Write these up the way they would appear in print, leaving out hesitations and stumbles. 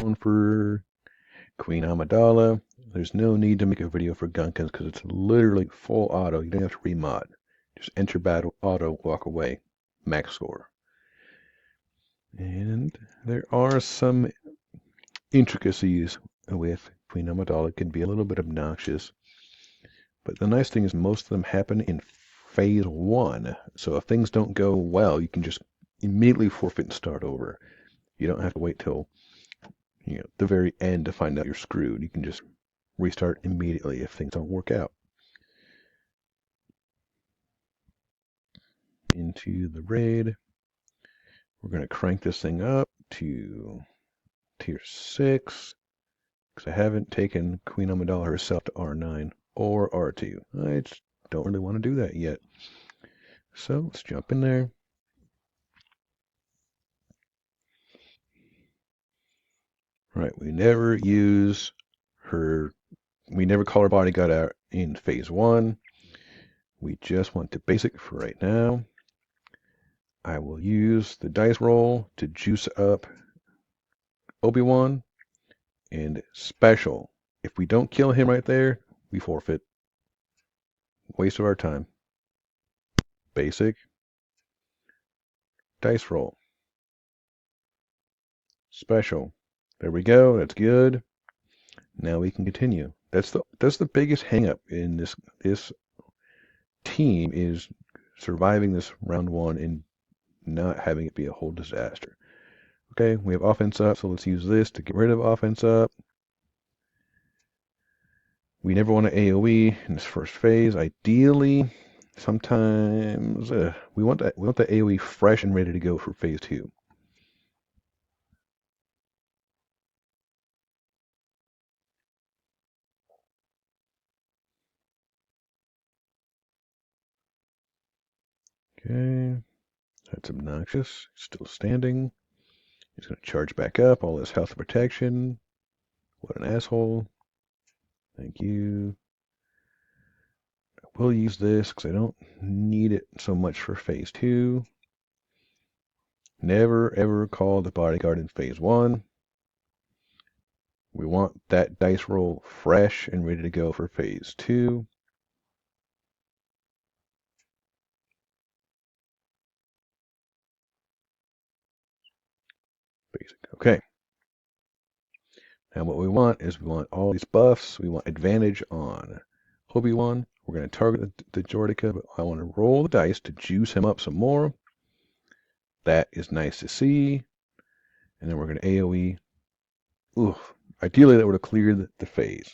one for Queen Amidala. There's no need to make a video for Gunkins because it's literally full auto. You don't have to remod. Just enter battle, auto, walk away, max score. And there are some intricacies with Queen Amidala. It can be a little bit obnoxious. But the nice thing is most of them happen in phase 1. So if things don't go well, you can just immediately forfeit and start over. You don't have to wait till the very end to find out you're screwed. You can just restart immediately if things don't work out. Into the raid. We're going to crank this thing up to tier 6. Because I haven't taken Queen Amidala herself to R9 or R2. I just don't really want to do that yet. So let's jump in there. Right, we never use her, we never call her bodyguard out in phase 1. We just want the basic for right now. I will use the dice roll to juice up Obi-Wan and special. If we don't kill him right there, we forfeit. Waste of our time. Basic. Dice roll. Special. There we go. That's good. Now we can continue. That's the biggest hang-up in this team is surviving this round 1 and not having it be a whole disaster. Okay, we have offense up, so let's use this to get rid of offense up. We never want to AoE in this first phase. Ideally, sometimes we want the AoE fresh and ready to go for phase 2. Okay, that's obnoxious. Still standing. He's going to charge back up. All this health protection. What an asshole. Thank you. I will use this because I don't need it so much for phase 2. Never ever call the bodyguard in phase 1. We want that dice roll fresh and ready to go for phase 2. Basic. Okay. Now what we want is we want all these buffs. We want advantage on Obi-Wan. We're going to target the Jordica, but I want to roll the dice to juice him up some more. That is nice to see. And then we're going to AoE. Ooh, ideally that would have cleared the phase.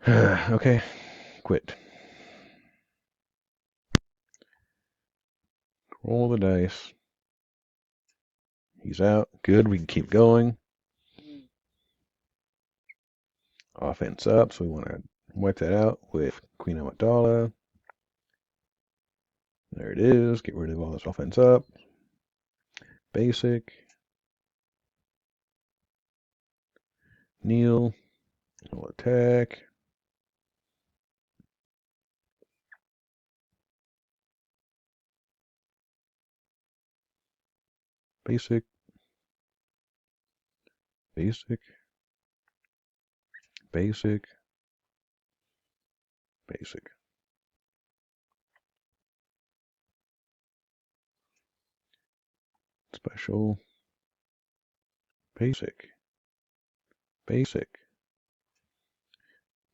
Okay, quit. Roll the dice. He's out. Good, we can keep going. Offense up, so we want to wipe that out with Queen Amidala. There it is. Get rid of all this offense up. Basic. Kneel. We'll attack. Basic. Basic. Basic. Basic. Special. Basic. Basic.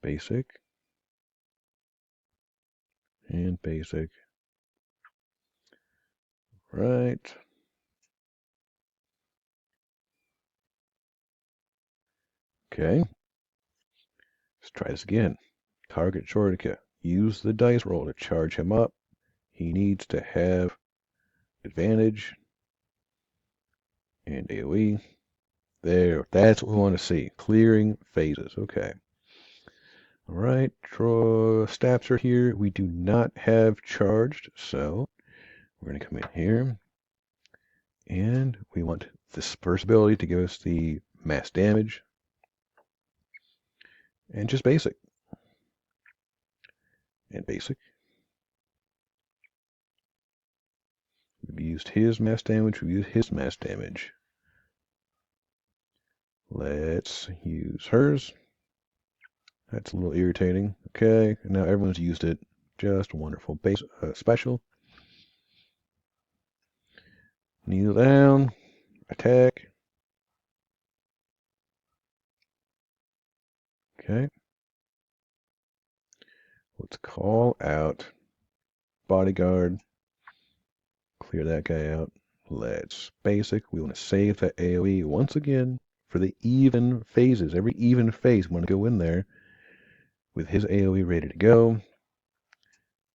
Basic. And basic. Right. Okay. Let's try this again. Target Jordica. Use the dice roll to charge him up. He needs to have advantage and AoE. There. That's what we want to see. Clearing phases. Okay. All right. Draw stats are here. We do not have charged, so we're going to come in here. And we want this first ability to give us the mass damage. And just basic. And basic. We've used his mass damage. We've used his mass damage. Let's use hers. That's a little irritating. Okay, now everyone's used it. Just wonderful. Base special. Kneel down. Attack. Okay. Let's call out bodyguard. Clear that guy out. Let's basic. We want to save that AoE once again for the even phases. Every even phase, we want to go in there with his AoE ready to go.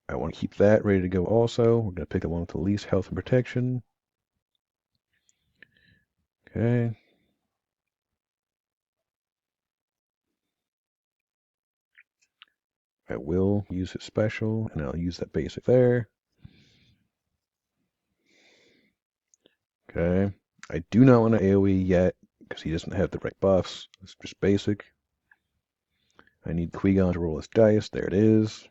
I want to keep that ready to go also. We're going to pick the one with the least health and protection. Okay. I will use his special, and I'll use that basic there. Okay. I do not want to AoE yet, because he doesn't have the right buffs. It's just basic. I need Qui-Gon to roll his dice. There it is.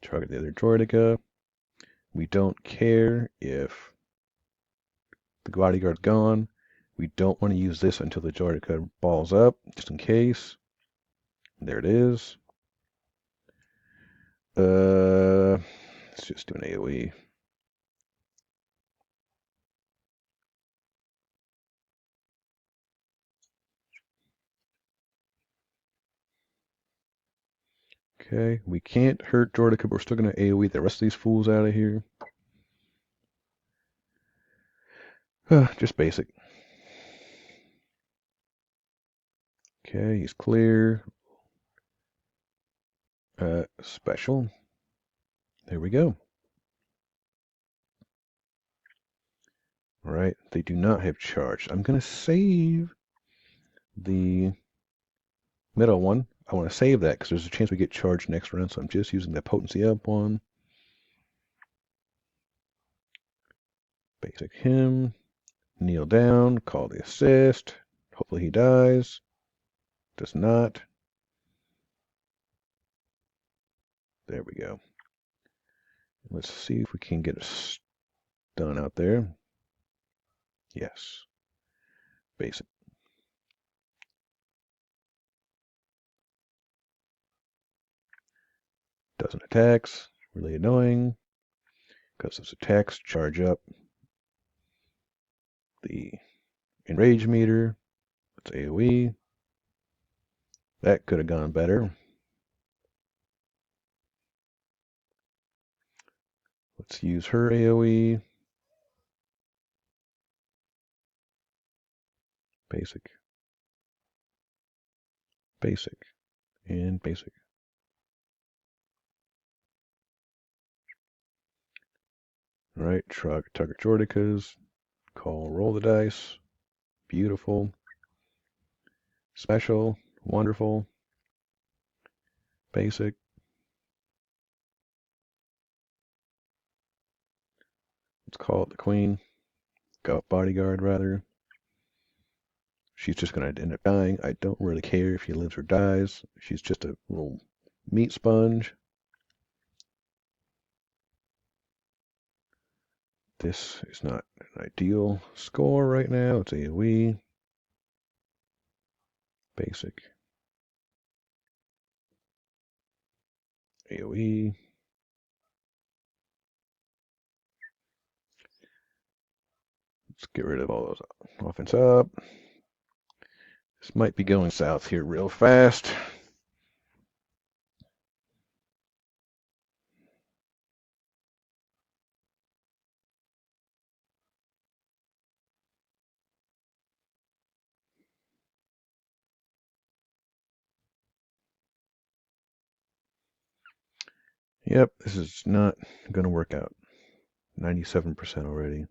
Target the other Droideka. We don't care if the bodyguard's gone. We don't want to use this until the Droideka balls up, just in case. There it is. Let's just do an AoE. Okay, we can't hurt Droideka, but we're still going to AoE the rest of these fools out of here. Just basic. Okay, he's clear. Special. There we go. All right, they do not have charge. I'm going to save the middle one. I want to save that because there's a chance we get charged next round, so I'm just using the potency up one. Basic him. Kneel down. Call the assist. Hopefully he dies. Does not. There we go. Let's see if we can get a stun out there. Yes. Basic. Doesn't attacks. Really annoying. Because those attacks charge up the enrage meter. It's AoE. That could have gone better. Let's use her AoE. Basic. Basic. And basic. Alright, target Jordikas. Call roll the dice. Beautiful. Special. Wonderful. Basic. Let's call it the queen. Bodyguard, rather. She's just going to end up dying. I don't really care if she lives or dies. She's just a little meat sponge. This is not an ideal score right now. It's AoE. Basic. AoE. Let's get rid of all those offense up. This might be going south here real fast. Yep, this is not going to work out. 97% already.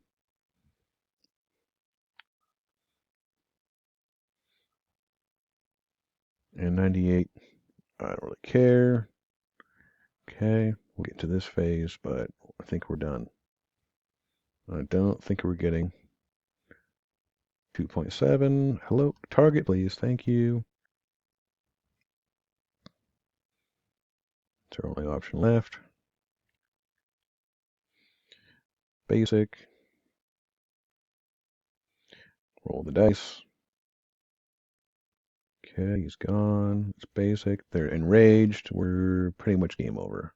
And 98, I don't really care. Okay, we'll get to this phase, but I think we're done. I don't think we're getting 2.7. Hello, target, please. Thank you. It's our only option left. Basic. Roll the dice. Okay, he's gone. It's basic. They're enraged. We're pretty much game over.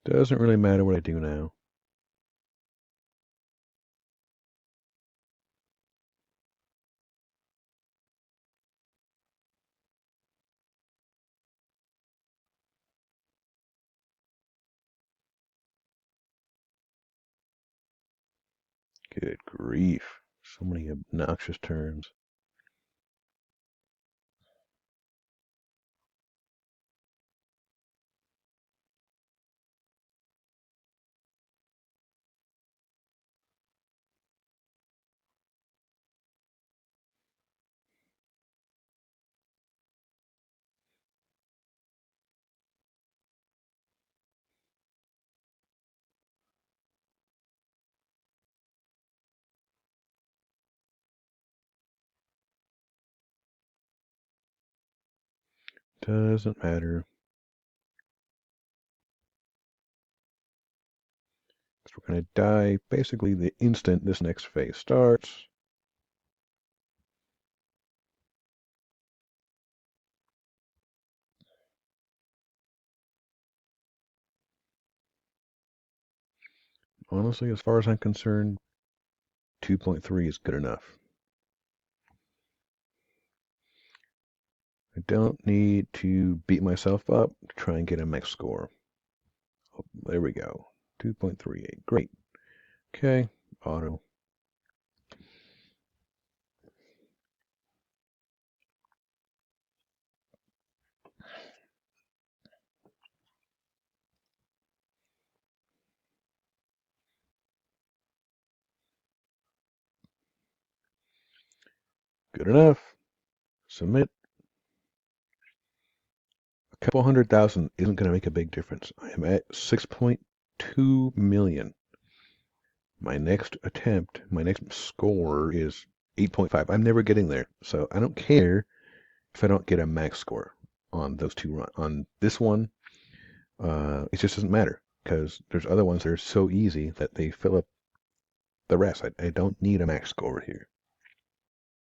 Doesn't really matter what I do now. Good grief. So many obnoxious turns. Doesn't matter. Because we're going to die basically the instant this next phase starts. Honestly, as far as I'm concerned, 2.3 is good enough. I don't need to beat myself up to try and get a max score. Oh, there we go. 2.38. Great. Okay. Auto. Good enough. Submit. A couple 100,000 isn't going to make a big difference. I am at 6.2 million. My next attempt, my next score is 8.5. I'm never getting there. So I don't care if I don't get a max score on those two runs. On this one, it just doesn't matter because there's other ones that are so easy that they fill up the rest. I don't need a max score here.